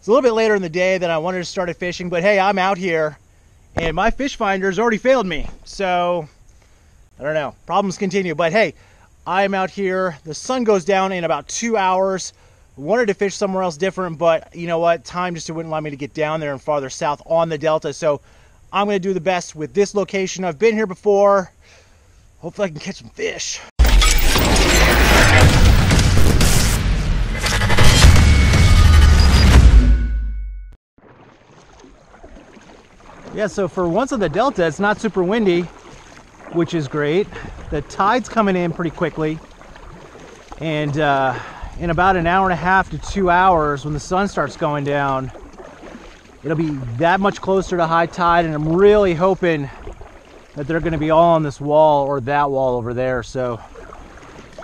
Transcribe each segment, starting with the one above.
It's a little bit later in the day than I wanted to start fishing, but hey, I'm out here and my fish finder's already failed me. So I don't know, problems continue, but hey, I'm out here. The sun goes down in about 2 hours. Wanted to fish somewhere else different, but you know what? Time just wouldn't allow me to get down there and farther south on the Delta. So I'm going to do the best with this location. I've been here before. Hopefully I can catch some fish. Yeah, so for once on the Delta, it's not super windy, which is great. The tide's coming in pretty quickly. And in about an hour and a half to 2 hours, when the sun starts going down, it'll be that much closer to high tide, and I'm really hoping that they're going to be all on this wall or that wall over there. So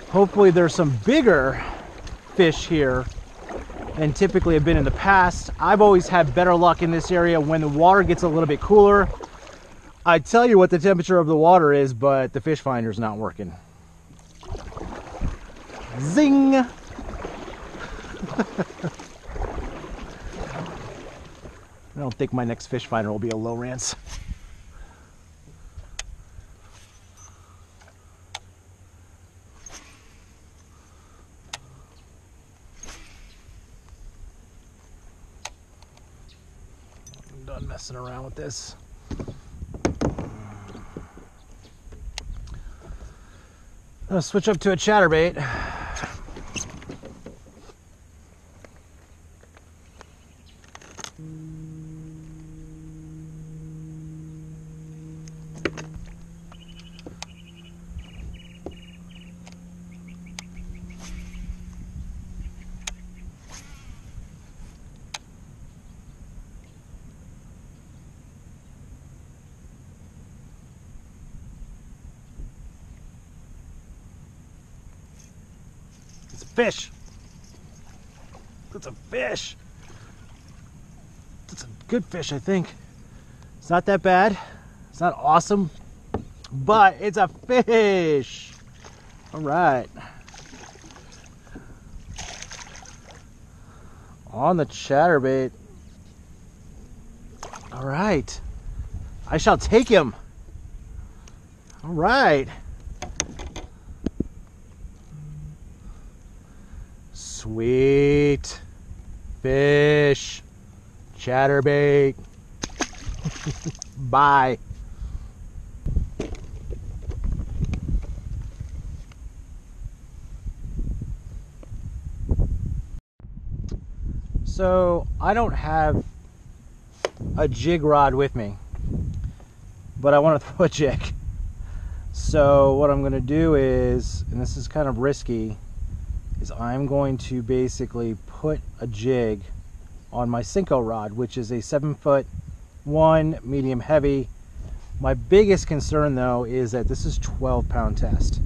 hopefully there's some bigger fish here than typically have been in the past. I've always had better luck in this area when the water gets a little bit cooler. I tell you what the temperature of the water is, but the fish finder's not working. Zing! I don't think my next fish finder will be a Lowrance. I'm done messing around with this. I'll switch up to a ChatterBait. It's a fish. It's a fish. It's a good fish, I think. It's not that bad. It's not awesome, but it's a fish. All right. On the ChatterBait. All right. I shall take him. All right. Sweet fish. ChatterBait. Bye. So I don't have a jig rod with me, but I want to throw a jig. So what I'm going to do is, and this is kind of risky, is I'm going to basically put a jig on my Senko rod, which is a 7'1" medium heavy. My biggest concern though is that this is 12-pound test.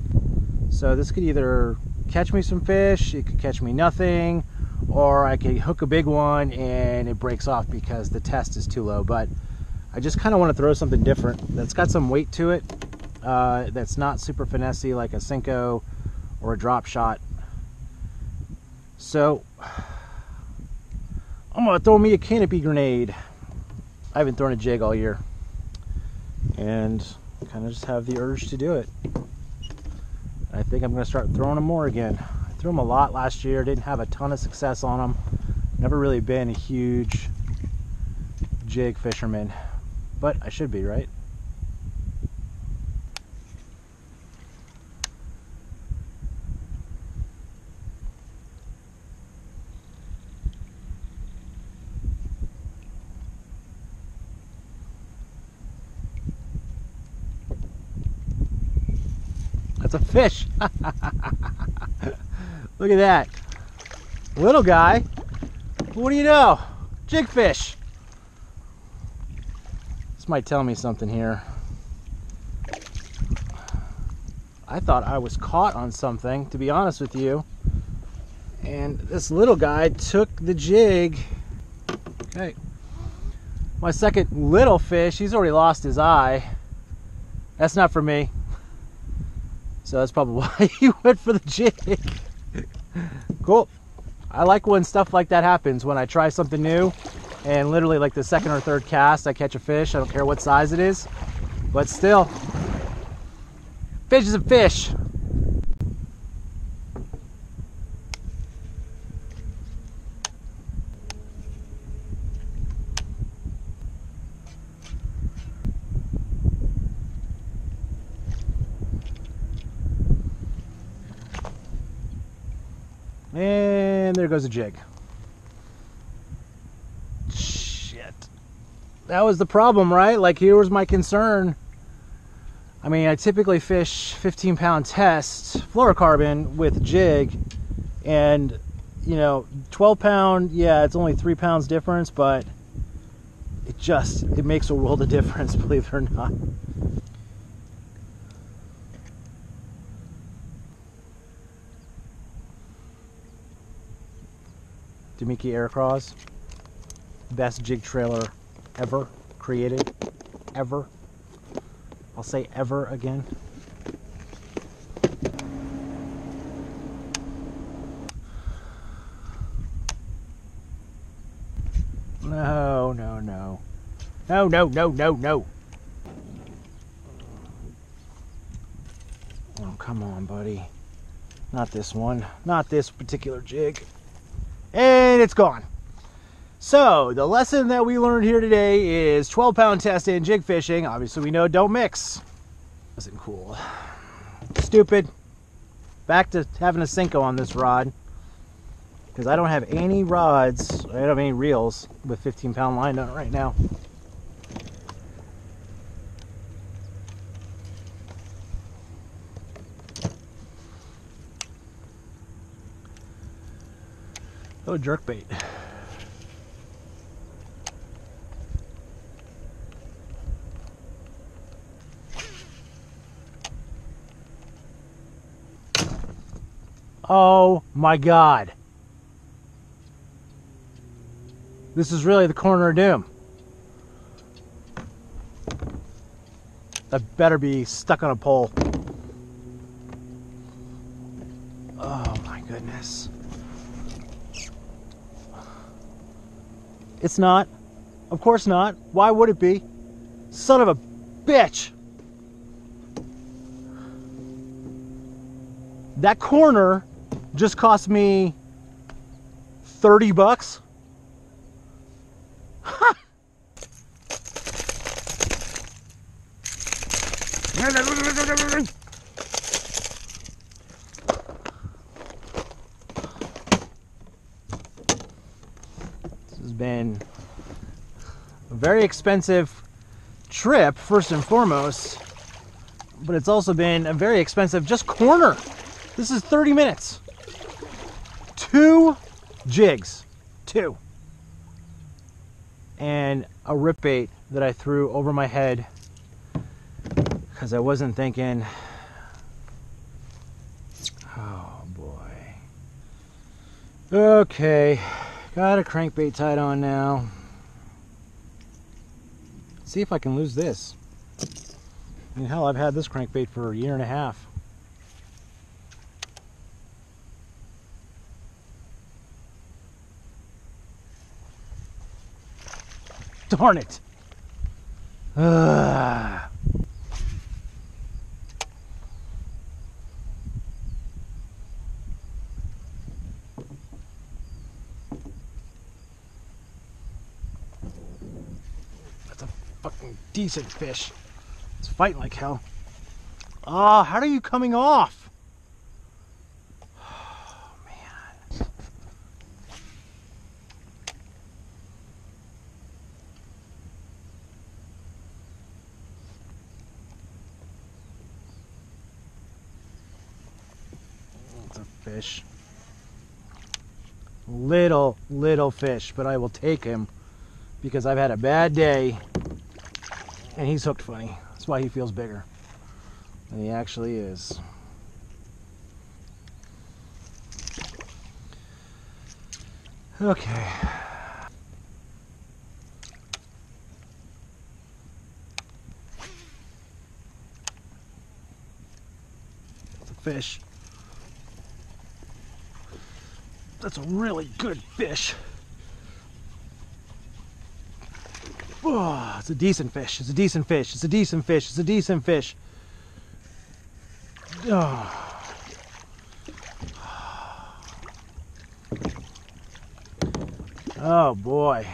So this could either catch me some fish, it could catch me nothing, or I could hook a big one and it breaks off because the test is too low. But I just kind of want to throw something different that's got some weight to it, that's not super finessey like a Senko or a drop shot. So I'm gonna throw me a canopy grenade. I haven't thrown a jig all year, and kind of just have the urge to do it. I think I'm gonna start throwing them more again. I threw them a lot last year, didn't have a ton of success on them. Never really been a huge jig fisherman, but I should be, right? That's a fish. Look at that. Little guy. What do you know? Jig fish. This might tell me something here. I thought I was caught on something, to be honest with you. And this little guy took the jig. Okay. My second little fish, he's already lost his eye. That's not for me. So that's probably why he went for the jig. Cool. I like when stuff like that happens, when I try something new and literally like the second or third cast I catch a fish. I don't care what size it is, but still, fish is a fish. And there goes a jig. Shit. That was the problem, right? Like, here was my concern. I mean, I typically fish 15-pound test fluorocarbon with jig, and, you know, 12-pound, yeah, it's only 3 pounds difference, but it makes a world of difference, believe it or not. Demiki Aircross, best jig trailer ever created, ever. I'll say ever again. No, no, no. No, no, no, no, no. Oh, come on, buddy. Not this one. Not this particular jig. And it's gone. So, the lesson that we learned here today is 12-pound test and jig fishing. Obviously, we know don't mix. Wasn't cool. Stupid. Back to having a Senko on this rod, because I don't have any rods, I don't have any reels with 15-pound line on it right now. Oh, jerkbait. Oh my God. This is really the corner of doom. That better be stuck on a pole. Oh my goodness. It's not. Of course not. Why would it be? Son of a bitch. That corner just cost me 30 bucks. Ha! This has been a very expensive trip, first and foremost, but it's also been a very expensive just corner. This is 30 minutes. 2 jigs. 2. And a rip bait that I threw over my head because I wasn't thinking. Oh boy. Okay, got a crankbait tied on now. Let's see if I can lose this. I mean, hell, I've had this crankbait for a year and a half. Darn it. Ugh. That's a fucking decent fish. It's fighting like hell. Ah, how are you coming off? Fish. Little fish, but I will take him because I've had a bad day and he's hooked funny. That's why he feels bigger than he actually is. Okay. It's a fish. That's a really good fish. Oh, it's a decent fish. It's a decent fish. It's a decent fish. It's a decent fish. Oh. Oh boy.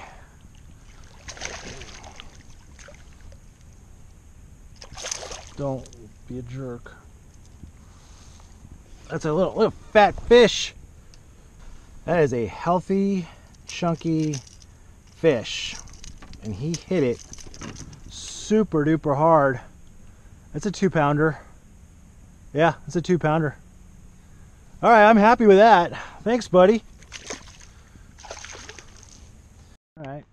Don't be a jerk. That's a little fat fish. That is a healthy, chunky fish. And he hit it super duper hard. That's a 2-pounder. Yeah, it's a 2-pounder. All right, I'm happy with that. Thanks, buddy. All right.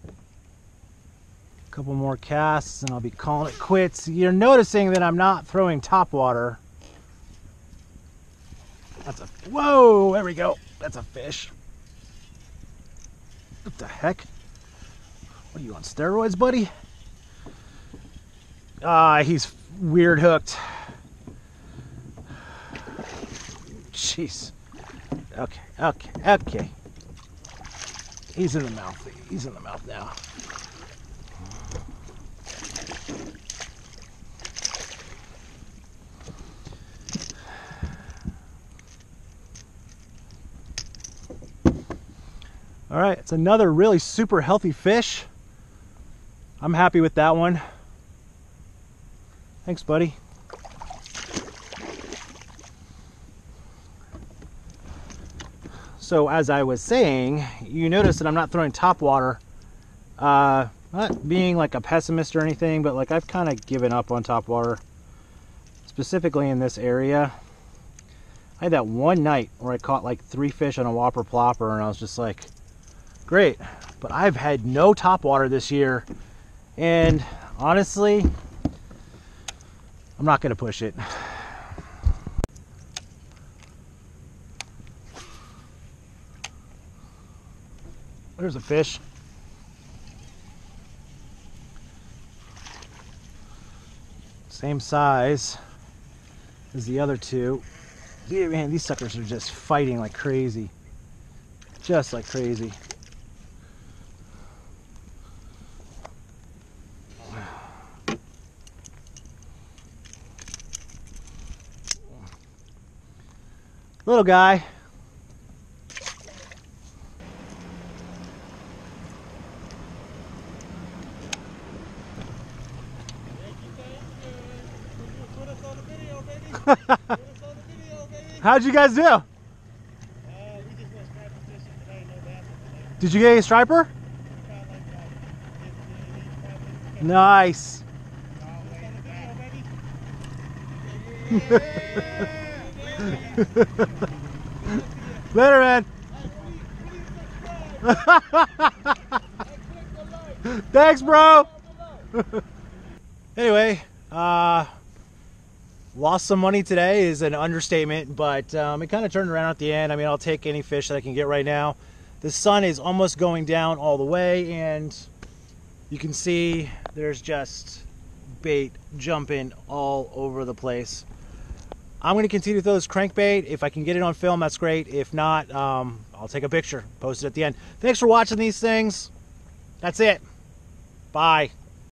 A couple more casts and I'll be calling it quits. You're noticing that I'm not throwing top water. That's a, whoa, there we go. That's a fish. What the heck? What are you, on steroids, buddy? He's weird hooked. Jeez. Okay, okay, okay. He's in the mouth. He's in the mouth now. All right, it's another really super healthy fish. I'm happy with that one. Thanks, buddy. So as I was saying, you notice that I'm not throwing top water. Not being like a pessimist or anything, but like I've kind of given up on top water, specifically in this area. I had that one night where I caught like 3 fish on a whopper plopper and I was just like, great. But I've had no top water this year, and honestly, I'm not going to push it. There's a fish. Same size as the other two. Yeah, man, these suckers are just fighting like crazy. Just like crazy. Little guy. How'd you guys do? We just went striper fishing today, no bass today. Did you get a striper? Caught like 15, 80, Nice. Later, man. Thanks, bro. Anyway, lost some money today is an understatement, but it kind of turned around at the end. I mean, I'll take any fish that I can get right now. The sun is almost going down all the way, and you can see there's just bait jumping all over the place. I'm going to continue to throw this crankbait. If I can get it on film, that's great. If not, I'll take a picture, post it at the end. Thanks for watching these things. That's it. Bye.